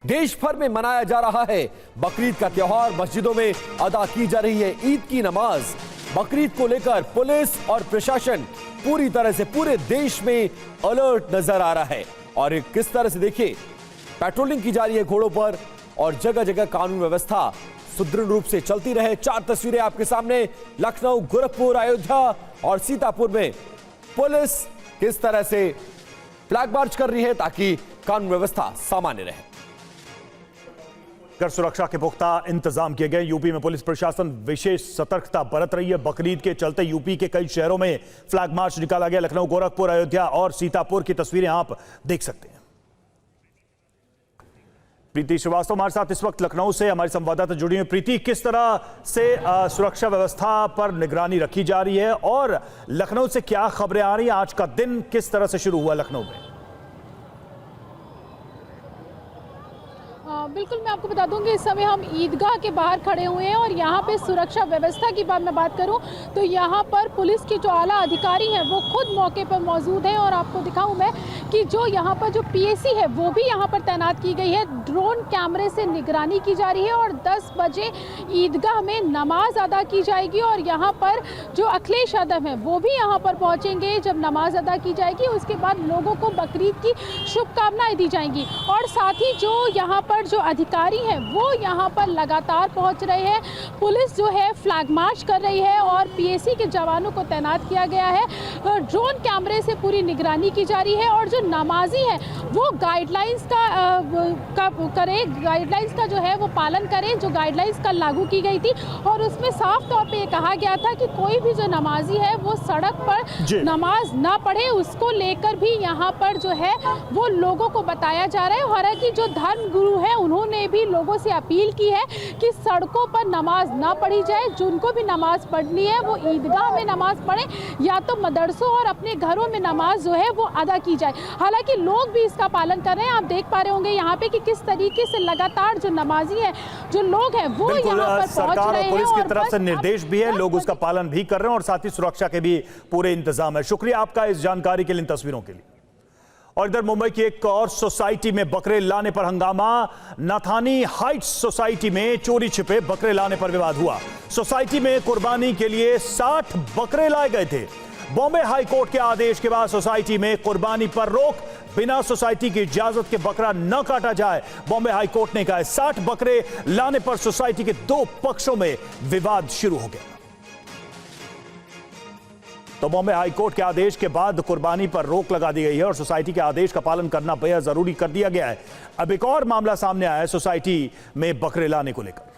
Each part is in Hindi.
देश भर में मनाया जा रहा है बकरीद का त्योहार। मस्जिदों में अदा की जा रही है ईद की नमाज। बकरीद को लेकर पुलिस और प्रशासन पूरी तरह से पूरे देश में अलर्ट नजर आ रहा है। और किस तरह से देखिए पेट्रोलिंग की जा रही है घोड़ों पर और जगह जगह कानून व्यवस्था सुदृढ़ रूप से चलती रहे। चार तस्वीरें आपके सामने, लखनऊ, गोरखपुर, अयोध्या और सीतापुर में पुलिस किस तरह से फ्लैग मार्च कर रही है ताकि कानून व्यवस्था सामान्य रहे। सुरक्षा के पुख्ता इंतजाम किए गए। यूपी में पुलिस प्रशासन विशेष सतर्कता बरत रही है। बकरीद के चलते यूपी के कई शहरों में फ्लैग मार्च निकाला गया। लखनऊ, गोरखपुर, अयोध्या और सीतापुर की तस्वीरें आप देख सकते हैं। प्रीति श्रीवास्तव हमारे साथ इस वक्त लखनऊ से हमारी संवाददाता जुड़ी हैं। प्रीति, किस तरह से सुरक्षा व्यवस्था पर निगरानी रखी जा रही है और लखनऊ से क्या खबरें आ रही हैं? आज का दिन किस तरह से शुरू हुआ लखनऊ में? बिल्कुल, मैं आपको बता दूं कि इस समय हम ईदगाह के बाहर खड़े हुए हैं और यहाँ पे सुरक्षा व्यवस्था की मैं बात करूं तो यहाँ पर पुलिस के जो आला अधिकारी हैं वो खुद मौके पर मौजूद हैं। और आपको दिखाऊं मैं कि जो यहाँ पर जो पीएसी है वो भी यहाँ पर तैनात की गई है। ड्रोन कैमरे से निगरानी की जा रही है और 10 बजे ईदगाह में नमाज अदा की जाएगी। और यहाँ पर जो अखिलेश यादव हैं वो भी यहाँ पर पहुँचेंगे। जब नमाज अदा की जाएगी उसके बाद लोगों को बकरीद की शुभकामनाएं दी जाएंगी। और साथ ही जो यहाँ पर जो अधिकारी हैं वो यहाँ पर लगातार पहुँच रहे हैं। पुलिस जो है फ्लैग मार्च कर रही है और पीएसी के जवानों को तैनात किया गया है। ड्रोन कैमरे से पूरी निगरानी की जा रही है और जो नमाजी हैं वो गाइडलाइंस का जो है वो पालन करें, जो गाइडलाइंस कल लागू की गई थी। और उसमें साफ तौर पे ये कहा गया था कि कोई भी जो नमाजी है वो सड़क पर नमाज ना पढ़े। उसको लेकर भी यहाँ पर जो है वो लोगों को बताया जा रहा है। हालांकि जो धर्म गुरु है उन्होंने भी लोगों से अपील की है कि सड़कों पर नमाज ना पढ़ी जाए। जिनको भी नमाज पढ़नी है वो ईदगाह में नमाज पढ़े या तो मदरसों और अपने घरों में नमाज जो है वो अदा की जाए। हालांकि लोग भी इसका पालन कर रहे हैं। आप देख पा रहे होंगे यहाँ पे कि किस तरीके से लगातार जो नमाजी है, जो लोग हैं वो यहाँ पर पहुंच रहे हैं। पुलिस की तरफ से निर्देश भी है, लोग उसका पालन भी कर रहे हैं और साथ ही सुरक्षा के भी पूरे इंतजाम है। शुक्रिया आपका इस जानकारी के लिए, इन तस्वीरों के लिए। और इधर मुंबई की एक और सोसाइटी में बकरे लाने पर हंगामा। नाथानी हाइट्स सोसाइटी में चोरी छिपे बकरे लाने पर विवाद हुआ। सोसाइटी में कुर्बानी के लिए 60 बकरे लाए गए थे। बॉम्बे हाई कोर्ट के आदेश के बाद सोसाइटी में कुर्बानी पर रोक। बिना सोसाइटी की इजाजत के बकरा न काटा जाए, बॉम्बे हाई कोर्ट ने कहा। 60 बकरे लाने पर सोसाइटी के दो पक्षों में विवाद शुरू हो गया। तो बॉम्बे हाई कोर्ट के आदेश के बाद कुर्बानी पर रोक लगा दी गई है और सोसाइटी के आदेश का पालन करना बेहद जरूरी कर दिया गया है। अब एक और मामला सामने आया है सोसाइटी में बकरे लाने को लेकर।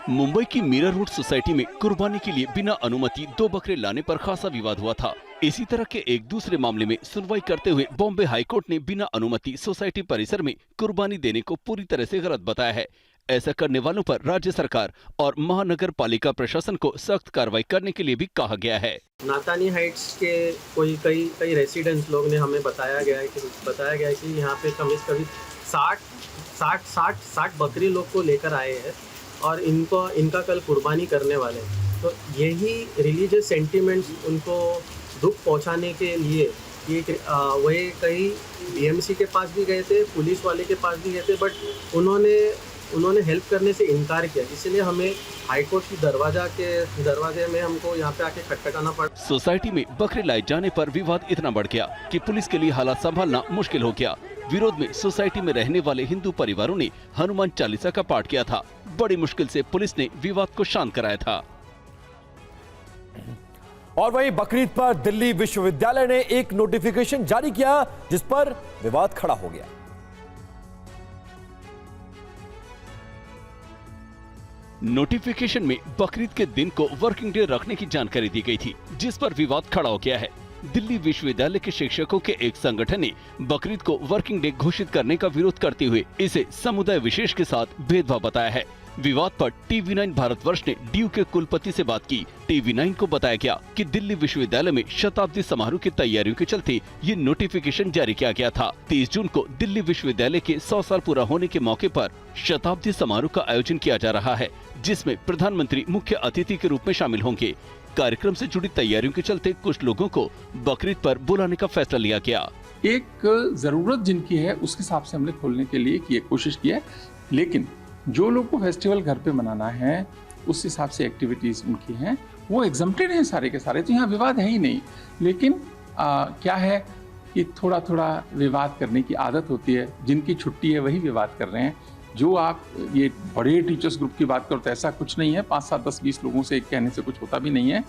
मुंबई की मीरा रोड सोसाइटी में कुर्बानी के लिए बिना अनुमति 2 बकरे लाने पर खासा विवाद हुआ था। इसी तरह के एक दूसरे मामले में सुनवाई करते हुए बॉम्बे हाई कोर्ट ने बिना अनुमति सोसाइटी परिसर में कुर्बानी देने को पूरी तरह से गलत बताया है। ऐसा करने वालों पर राज्य सरकार और महानगर पालिका प्रशासन को सख्त कार्रवाई करने के लिए भी कहा गया है। नाथानी हाइट्स के कई रेसिडेंट्स लोग ने हमें बताया गया है कि यहाँ पे कम से कम 60 बकरी लोग को लेकर आए हैं और इनका कल कुर्बानी करने वाले हैं। तो यही रिलीजियस सेंटिमेंट्स उनको दुख पहुँचाने के लिए ये वही कई बीएमसी के पास भी गए थे, पुलिस वाले के पास भी गए थे, बट उन्होंने हेल्प करने से इनकार किया। इसलिए हमें हाईकोर्ट की दरवाजे में हमको यहाँ पे आके खटखटाना पड़ा। सोसाइटी में बकरे लाए जाने पर विवाद इतना बढ़ गया कि पुलिस के लिए हालात संभालना मुश्किल हो गया। विरोध में सोसाइटी में रहने वाले हिंदू परिवारों ने हनुमान चालीसा का पाठ किया था। बड़ी मुश्किल से पुलिस ने विवाद को शांत कराया था। और वहीं बकरीद पर दिल्ली विश्वविद्यालय ने एक नोटिफिकेशन जारी किया जिस पर विवाद खड़ा हो गया। नोटिफिकेशन में बकरीद के दिन को वर्किंग डे रखने की जानकारी दी गई थी, जिस पर विवाद खड़ा हो गया है। दिल्ली विश्वविद्यालय के शिक्षकों के एक संगठन ने बकरीद को वर्किंग डे घोषित करने का विरोध करते हुए इसे समुदाय विशेष के साथ भेदभाव बताया है। विवाद पर टीवी9 भारतवर्ष ने डीयू के कुलपति से बात की। टीवी9 को बताया गया कि दिल्ली विश्वविद्यालय में शताब्दी समारोह की तैयारियों के चलते ये नोटिफिकेशन जारी किया गया था। 30 जून को दिल्ली विश्वविद्यालय के 100 साल पूरा होने के मौके पर शताब्दी समारोह का आयोजन किया जा रहा है, जिसमें प्रधानमंत्री मुख्य अतिथि के रूप में शामिल होंगे। कार्यक्रम से जुड़ी तैयारियों के चलते कुछ लोगों को बकरीद पर बुलाने का फैसला लिया गया। एक ज़रूरत जिनकी है उसके हिसाब से हमने खोलने के लिए कोशिश की है, लेकिन जो लोग को फेस्टिवल घर पे मनाना है उस हिसाब से एक्टिविटीज़ उनकी हैं, वो एग्जम्प्टेड हैं सारे के सारे, तो यहाँ विवाद है ही नहीं। लेकिन क्या है कि थोड़ा थोड़ा विवाद करने की आदत होती है, जिनकी छुट्टी है वही विवाद कर रहे हैं। जो आप ये बड़े टीचर्स ग्रुप की बात करो तो ऐसा कुछ नहीं है, 5, 7, 10, 20 लोगों से एक कहने से कुछ होता भी नहीं है।